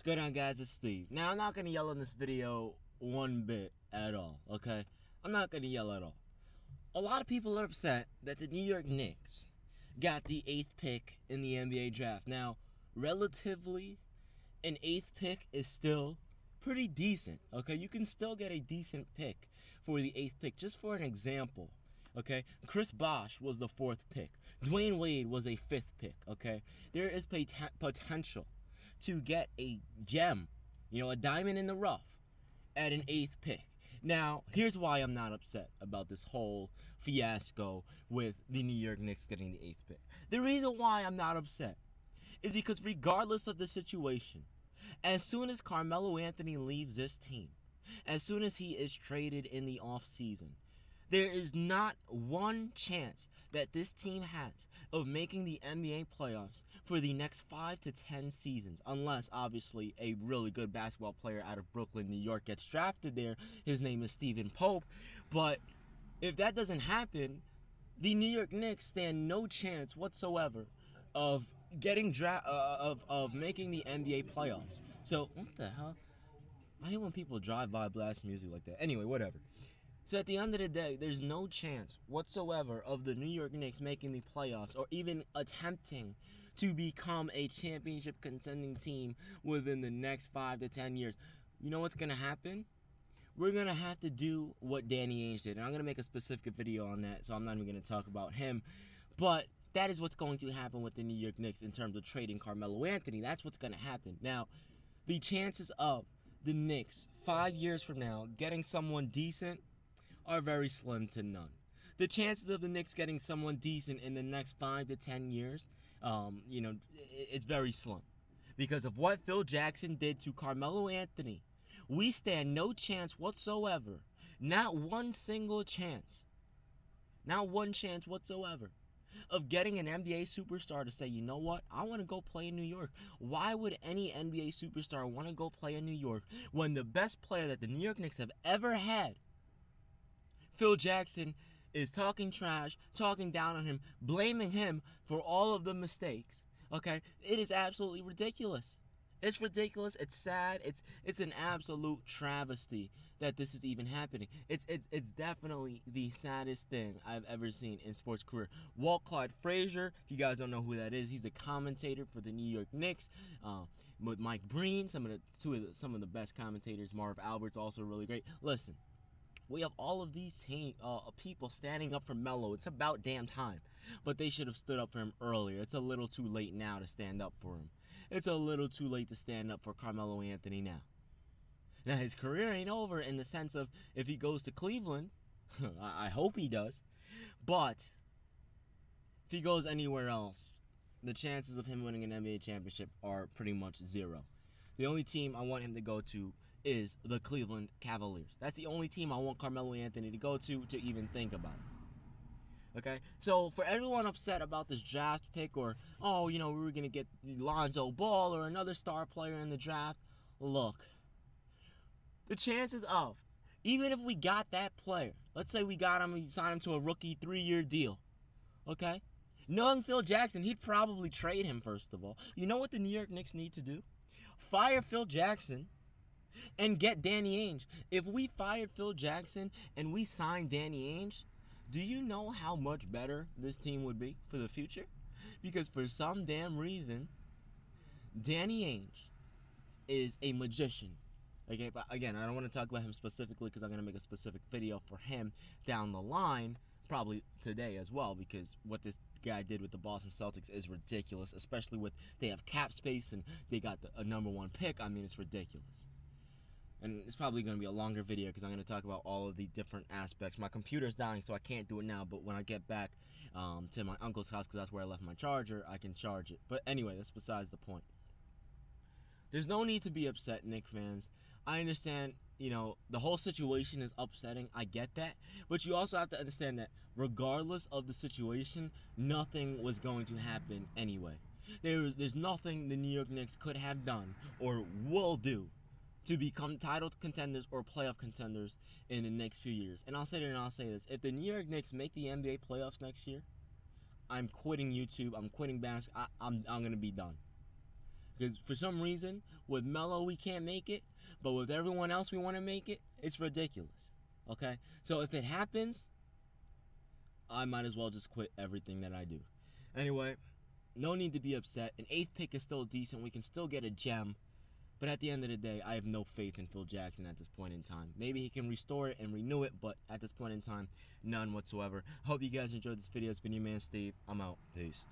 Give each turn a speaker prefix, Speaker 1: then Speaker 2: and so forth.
Speaker 1: going on, guys? It's Steve. Now, I'm not going to yell in this video one bit at all, okay? I'm not going to yell at all. A lot of people are upset that the New York Knicks got the 8th pick in the NBA draft. Now, relatively, an 8th pick is still pretty decent, okay? You can still get a decent pick for the 8th pick. Just for an example, okay? Chris Bosh was the 4th pick. Dwyane Wade was a 5th pick, okay? There is potential to get a gem, a diamond in the rough at an 8th pick. Now, here's why I'm not upset about this whole fiasco with the New York Knicks getting the 8th pick. The reason why I'm not upset is because regardless of the situation, as soon as Carmelo Anthony leaves this team, as soon as he is traded in the offseason, there is not one chance that this team has of making the NBA playoffs for the next 5 to 10 seasons, unless, obviously, a really good basketball player out of Brooklyn, New York gets drafted there. His name is Stephen Pope. But if that doesn't happen, the New York Knicks stand no chance whatsoever of getting of making the NBA playoffs. So, what the hell? I hate when people drive by blast music like that. Anyway, whatever. So at the end of the day, there's no chance whatsoever of the New York Knicks making the playoffs or even attempting to become a championship contending team within the next 5 to 10 years. You know what's going to happen? We're going to have to do what Danny Ainge did. And I'm going to make a specific video on that, so I'm not even going to talk about him. But that is what's going to happen with the New York Knicks in terms of trading Carmelo Anthony. That's what's going to happen. Now, the chances of the Knicks 5 years from now getting someone decent are very slim to none. The chances of the Knicks getting someone decent in the next 5 to 10 years, it's very slim. Because of what Phil Jackson did to Carmelo Anthony, we stand no chance whatsoever. Not one single chance. Not one chance whatsoever of getting an NBA superstar to say, you know what, I want to go play in New York. Why would any NBA superstar want to go play in New York when the best player that the New York Knicks have ever had, Phil Jackson, is talking trash, talking down on him, blaming him for all of the mistakes? Okay? It is absolutely ridiculous. It's ridiculous. It's sad. It's an absolute travesty that this is even happening. It's definitely the saddest thing I've ever seen in sports career. Walt Clyde Frazier, if you guys don't know who that is, he's the commentator for the New York Knicks. With Mike Breen, some of the best commentators. Marv Albert's also really great. Listen. We have all of these people standing up for Melo. It's about damn time. But they should have stood up for him earlier. It's a little too late now to stand up for him. It's a little too late to stand up for Carmelo Anthony now. Now, his career ain't over in the sense of if he goes to Cleveland. I hope he does. But if he goes anywhere else, the chances of him winning an NBA championship are pretty much zero. The only team I want him to go to is the Cleveland Cavaliers. That's the only team I want Carmelo Anthony to go to even think about it. Okay? So, for everyone upset about this draft pick or, we were going to get Lonzo Ball or another star player in the draft, look, the chances of, even if we got that player, let's say we got him, we signed him to a rookie 3-year deal, okay? Knowing Phil Jackson, he'd probably trade him, first of all. You know what the New York Knicks need to do? Fire Phil Jackson and get Danny Ainge. If we fired Phil Jackson and we signed Danny Ainge, do you know how much better this team would be for the future? Because for some damn reason, Danny Ainge is a magician. Okay, but again, I don't want to talk about him specifically because I'm going to make a specific video for him down the line, probably today as well, because what this guy did with the Boston Celtics is ridiculous, especially with they have cap space and they got a #1 pick. I mean, it's ridiculous. And it's probably going to be a longer video because I'm going to talk about all of the different aspects. My computer's dying, so I can't do it now. But when I get back to my uncle's house, because that's where I left my charger, I can charge it. But anyway, that's besides the point. There's no need to be upset, Knicks fans. I understand, the whole situation is upsetting. I get that. But you also have to understand that regardless of the situation, nothing was going to happen anyway. There's nothing the New York Knicks could have done or will do to become title contenders or playoff contenders in the next few years. And I'll say this. If the New York Knicks make the NBA playoffs next year, I'm quitting YouTube. I'm quitting basketball. I'm going to be done. Because for some reason, with Melo we can't make it, but with everyone else we want to make it, it's ridiculous. Okay? So if it happens, I might as well just quit everything that I do. Anyway, no need to be upset. An 8th pick is still decent. We can still get a gem. But at the end of the day, I have no faith in Phil Jackson at this point in time. Maybe he can restore it and renew it, but at this point in time, none whatsoever. I hope you guys enjoyed this video. It's been your man, Steve. I'm out. Peace.